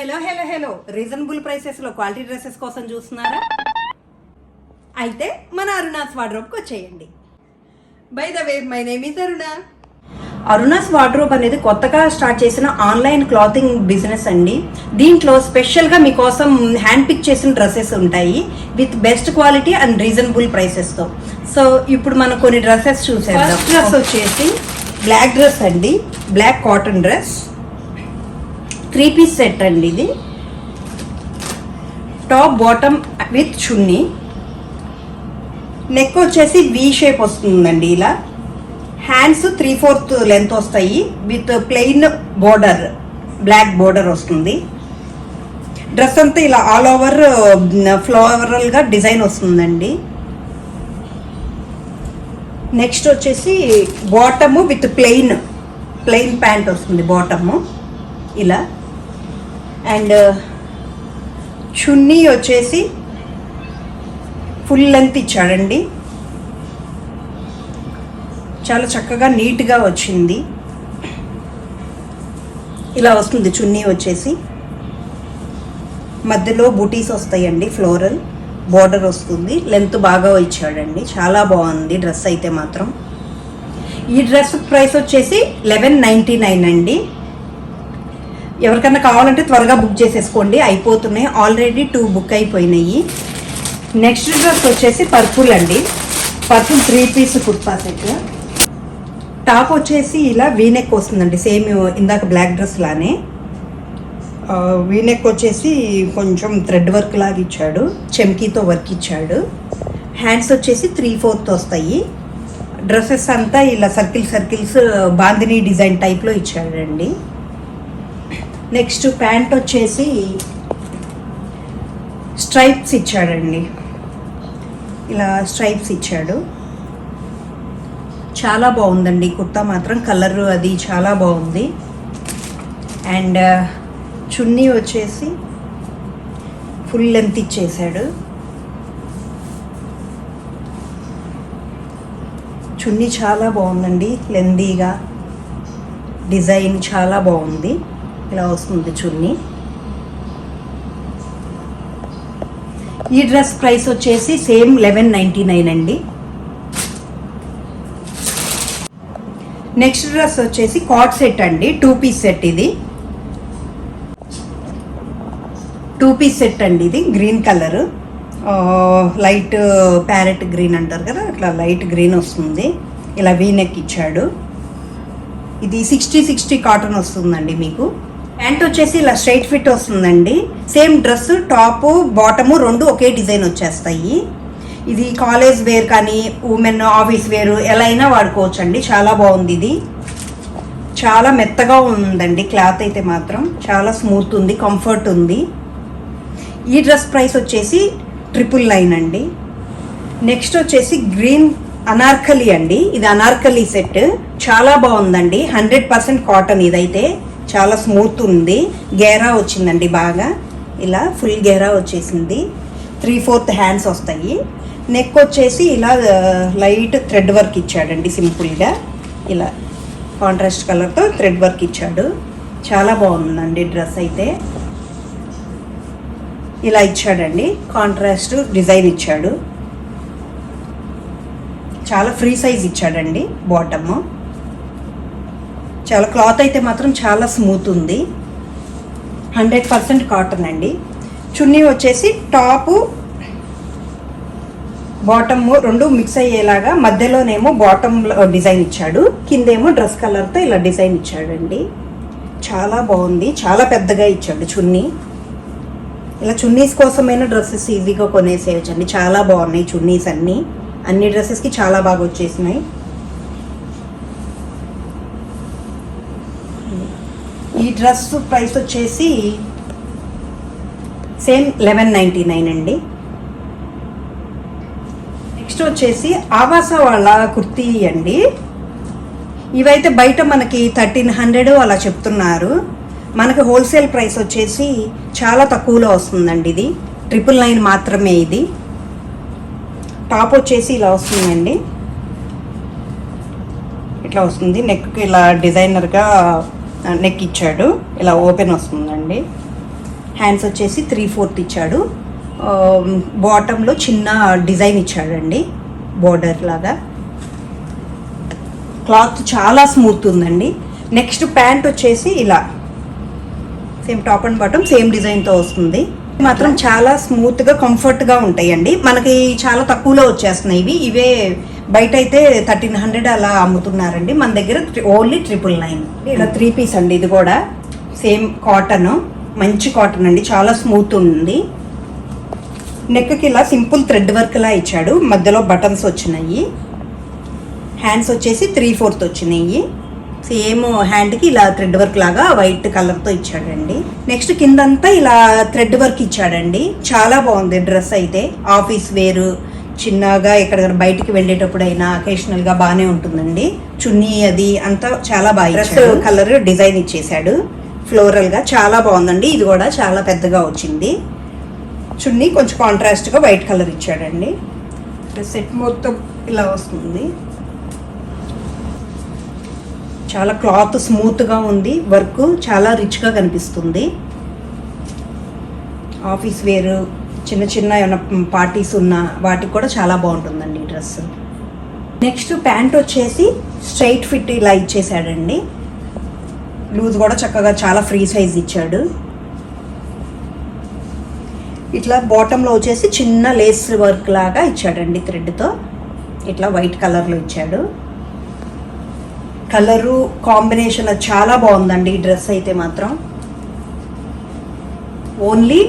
Hello reasonable prices లో quality dresses కోసం చూస్తున్నారా? అయితే మన అరుణాస్ వార్డ్రోబ్కి వచ్చేయండి. By the way, my name is Aruna. Aruna's wardrobe అనేది కొత్తగా స్టార్ట్ చేసిన ఆన్లైన్ క్లాతింగ్ బిజినెస్ అండి. దీంట్లో స్పెషల్గా మీకోసం హ్యాండ్ పిక్ చేసిన డ్రెస్సెస్ ఉంటాయి with best quality and reasonable ప్రైసెస్తో. సో ఇప్పుడు మనం కొన్ని డ్రెస్సెస్ చూసేద్దాం. ఫస్ట్ డ్రెస్ వచ్చేసి బ్లాక్ డ్రెస్ అండి, black cotton dress, 3 piece set అండి. ఇది top bottom with chunni, neck వచ్చేసి వి షేప్ వస్తుందండి. ఇలా హ్యాండ్స్ 3/4 లెంత్ వస్తాయి with plain border, black border వస్తుంది. డ్రెస్ అంతా ఇలా ఆల్ ఓవర్ ఫ్లోరల్గా డిజైన్ వస్తుందండి. నెక్స్ట్ వచ్చేసి బాటము విత్ ప్లెయిన్ ప్యాంట్ వస్తుంది బాటము ఇలా. అండ్ చున్నీ వచ్చేసి ఫుల్ లెంత్ ఇచ్చాడండి. చాలా చక్కగా నీట్గా వచ్చింది. ఇలా వస్తుంది చున్నీ వచ్చేసి. మధ్యలో బూటీస్ వస్తాయండి, ఫ్లోరల్ బోర్డర్ వస్తుంది. లెంత్ బాగా ఇచ్చాడండి, చాలా బాగుంది డ్రెస్ అయితే మాత్రం. ఈ డ్రెస్ ప్రైస్ వచ్చేసి 1199 అండి. ఎవరికన్నా కావాలంటే త్వరగా బుక్ చేసేసుకోండి, అయిపోతున్నాయి. ఆల్రెడీ 2 బుక్ అయిపోయినాయి. నెక్స్ట్ డ్రెస్ వచ్చేసి పర్పుల్ అండి, purple 3 piece kurta set. Top వచ్చేసి ఇలా వీనెక్ వస్తుందండి, సేమ్ ఇందాక బ్లాక్ డ్రెస్ లానే. వీనెక్ వచ్చేసి కొంచెం థ్రెడ్ వర్క్ లాగా ఇచ్చాడు, చెమ్కీతో వర్క్ ఇచ్చాడు. హ్యాండ్స్ వచ్చేసి 3/4 వస్తాయి. డ్రెస్సెస్ అంతా ఇలా సర్కిల్స్ బాందినీ డిజైన్ టైప్లో ఇచ్చాడండి. నెక్స్ట్ ప్యాంట్ వచ్చేసి స్ట్రైప్స్ ఇచ్చాడండి, ఇలా స్ట్రైప్స్ ఇచ్చాడు. చాలా బాగుందండి కుర్తా మాత్రం, కలర్ అది చాలా బాగుంది. అండ్ చున్నీ వచ్చేసి ఫుల్ లెంత్ ఇచ్చేసాడు. చున్నీ చాలా బాగుందండి, లెందీగా డిజైన్ చాలా బాగుంది. ఇలా వస్తుంది చున్నీ. ఈ డ్రెస్ ప్రైస్ వచ్చేసి సేమ్ 1199 అండి. నెక్స్ట్ డ్రెస్ వచ్చేసి కాట్ సెట్ అండి, 2 పీస్ సెట్. ఇది 2 పీస్ సెట్ అండి. ఇది green colour, light parrot green అంటారు కదా, అట్లా లైట్ గ్రీన్ వస్తుంది. ఇలా వీనెక్ ఇచ్చాడు. ఇది 60 కాటన్ వస్తుందండి మీకు. ప్యాంట్ వచ్చేసి ఇలా స్ట్రైట్ ఫిట్ వస్తుందండి. సేమ్ డ్రెస్ టాప్ బాటము 2 ఒకే డిజైన్ వచ్చేస్తాయి. ఇది కాలేజ్ వేర్ కానీ ఉమెన్ ఆఫీస్ వేర్ ఎలా అయినా వాడుకోవచ్చు అండి. చాలా బాగుంది. ఇది చాలా మెత్తగా ఉందండి, క్లాత్ అయితే మాత్రం చాలా స్మూత్ ఉంది, కంఫర్ట్ ఉంది. ఈ డ్రెస్ ప్రైస్ వచ్చేసి 999 అండి. నెక్స్ట్ వచ్చేసి గ్రీన్ అనార్కలి అండి. ఇది అనార్కలి సెట్, చాలా బాగుందండి. 100% కాటన్. ఇదైతే చాలా స్మూత్ ఉంది. గేరా వచ్చిందండి బాగా, ఇలా ఫుల్ గేరా వచ్చేసింది. 3/4 హ్యాండ్స్ వస్తాయి. నెక్ వచ్చేసి ఇలా లైట్ థ్రెడ్ వర్క్ ఇచ్చాడండి, సింపుల్గా ఇలా కాంట్రాస్ట్ కలర్తో థ్రెడ్ వర్క్ ఇచ్చాడు. చాలా బాగుందండి డ్రెస్ అయితే. ఇలా ఇచ్చాడండి, కాంట్రాస్ట్ డిజైన్ ఇచ్చాడు. చాలా ఫ్రీ సైజ్ ఇచ్చాడండి బాటమ్. చాలా క్లాత్ అయితే మాత్రం చాలా స్మూత్ ఉంది. 100% కాటన్ అండి. చున్నీ వచ్చేసి టాపు బాటమ్ 2 మిక్స్ అయ్యేలాగా, మధ్యలోనేమో బాటమ్ డిజైన్ ఇచ్చాడు, కిందేమో డ్రెస్ కలర్తో ఇలా డిజైన్ ఇచ్చాడండి. చాలా బాగుంది, చాలా పెద్దగా ఇచ్చాడు చున్నీ. ఇలా చున్నీస్ కోసమైన డ్రెస్సెస్ ఈజీగా కొనేసేయచ్చండి. చాలా బాగున్నాయి చున్నీస్ అన్ని డ్రెస్సెస్కి చాలా బాగా వచ్చేసినాయి. ఈ డ్రెస్ ప్రైస్ వచ్చేసి సేమ్ 1199 అండి. నెక్స్ట్ వచ్చేసి ఆవాస వాళ్ళ కుర్తీ అండి. ఇవైతే బయట మనకి 1300 అలా చెప్తున్నారు. మనకి హోల్సేల్ ప్రైస్ వచ్చేసి చాలా తక్కువలో వస్తుందండి. ఇది 999 మాత్రమే. ఇది టాప్ వచ్చేసి ఇలా వస్తుందండి, ఇట్లా వస్తుంది. నెక్కి ఇలా డిజైనర్గా నెక్ ఇచ్చాడు, ఇలా ఓపెన్ వస్తుందండి. హ్యాండ్స్ వచ్చేసి 3/4 ఇచ్చాడు. బాటంలో చిన్న డిజైన్ ఇచ్చాడండి, బోర్డర్ లాగా. క్లాత్ చాలా స్మూత్ ఉందండి. నెక్స్ట్ ప్యాంట్ వచ్చేసి ఇలా same top and bottom same డిజైన్తో వస్తుంది. మాత్రం చాలా స్మూత్గా కంఫర్ట్గా ఉంటాయండి. మనకి చాలా తక్కువలో వచ్చేస్తున్నాయి ఇవే. బయట అయితే 1300 అలా అమ్ముతున్నారండి, మన దగ్గర ఓన్లీ 999. ఇలా 3 పీస్ అండి. ఇది కూడా సేమ్ కాటన్, మంచి కాటన్ అండి, చాలా స్మూత్ ఉంది. నెక్కి ఇలా సింపుల్ థ్రెడ్ వర్క్ లా ఇచ్చాడు, మధ్యలో బటన్స్ వచ్చినాయి. హ్యాండ్స్ వచ్చేసి 3/4 వచ్చినాయి. సేమ్ హ్యాండ్కి ఇలా థ్రెడ్ వర్క్ లాగా వైట్ కలర్తో ఇచ్చాడండి. నెక్స్ట్ కిందంతా ఇలా థ్రెడ్ వర్క్ ఇచ్చాడండి. చాలా బాగుంది డ్రెస్ అయితే. ఆఫీస్ వేరు, చిన్నగా ఎక్కడికైనా బయటికి వెళ్ళేటప్పుడైనా అకేషనల్గా బాగానే ఉంటుందండి. చున్నీ అది అంతా చాలా బాగా డ్రెస్ కలర్ డిజైన్ ఇచ్చేసాడు ఫ్లోరల్గా, చాలా బాగుందండి. ఇది కూడా చాలా పెద్దగా వచ్చింది. చున్నీ కొంచెం కాంట్రాస్ట్గా వైట్ కలర్ ఇచ్చాడండి. సెట్ మొత్తం ఇలా వస్తుంది. చాలా క్లాత్ స్మూత్గా ఉంది, వర్క్ చాలా రిచ్గా కనిపిస్తుంది. ఆఫీస్ వేర్, చిన్న చిన్న ఏమైనా పార్టీస్ ఉన్న వాటికి కూడా చాలా బాగుంటుందండి ఈ డ్రెస్. నెక్స్ట్ ప్యాంట్ వచ్చేసి స్ట్రైట్ ఫిట్ ఇలా ఇచ్చేసాడండి. లూజ్ కూడా చక్కగా చాలా ఫ్రీ సైజ్ ఇచ్చాడు. ఇట్లా బాటంలో వచ్చేసి చిన్న లేస్ వర్క్ లాగా ఇచ్చాడండి థ్రెడ్తో. ఇట్లా వైట్ కలర్లో ఇచ్చాడు. కలరు కాంబినేషన్ చాలా బాగుందండి ఈ డ్రెస్ అయితే మాత్రం. ఓన్లీ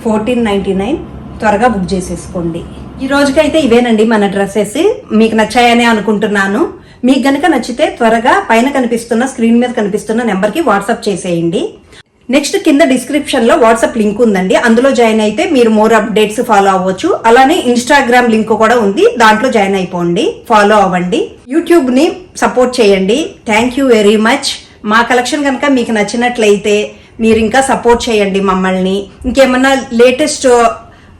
1499. త్వరగా బుక్ చేసేసుకోండి. ఈ రోజుకైతే ఇవేనండి మన డ్రెస్సెస్. మీకు నచ్చాయని అనుకుంటున్నాను. మీకు గనక నచ్చితే త్వరగా పైన కనిపిస్తున్న స్క్రీన్ మీద కనిపిస్తున్న నెంబర్కి వాట్సాప్ చేసేయండి. నెక్స్ట్ కింద డిస్క్రిప్షన్లో వాట్సాప్ లింక్ ఉందండి, అందులో జాయిన్ అయితే మీరు మోర్ అప్డేట్స్ ఫాలో అవ్వచ్చు. అలానే ఇన్స్టాగ్రామ్ లింక్ కూడా ఉంది, దాంట్లో జాయిన్ అయిపోండి, ఫాలో అవ్వండి. యూట్యూబ్ని సపోర్ట్ చేయండి. Thank you very much. మా కలెక్షన్ కనుక మీకు నచ్చినట్లయితే మీరు ఇంకా సపోర్ట్ చేయండి మమ్మల్ని. ఇంకేమన్నా లేటెస్ట్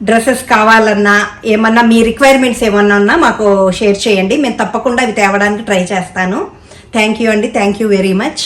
డ్రెస్సెస్ కావాలన్నా, ఏమన్నా మీ రిక్వైర్మెంట్స్ ఏమన్నా ఉన్నా మాకు షేర్ చేయండి. మేము తప్పకుండా అవి తేవడానికి ట్రై చేస్తాను. థ్యాంక్ యూ అండి. Thank you very much.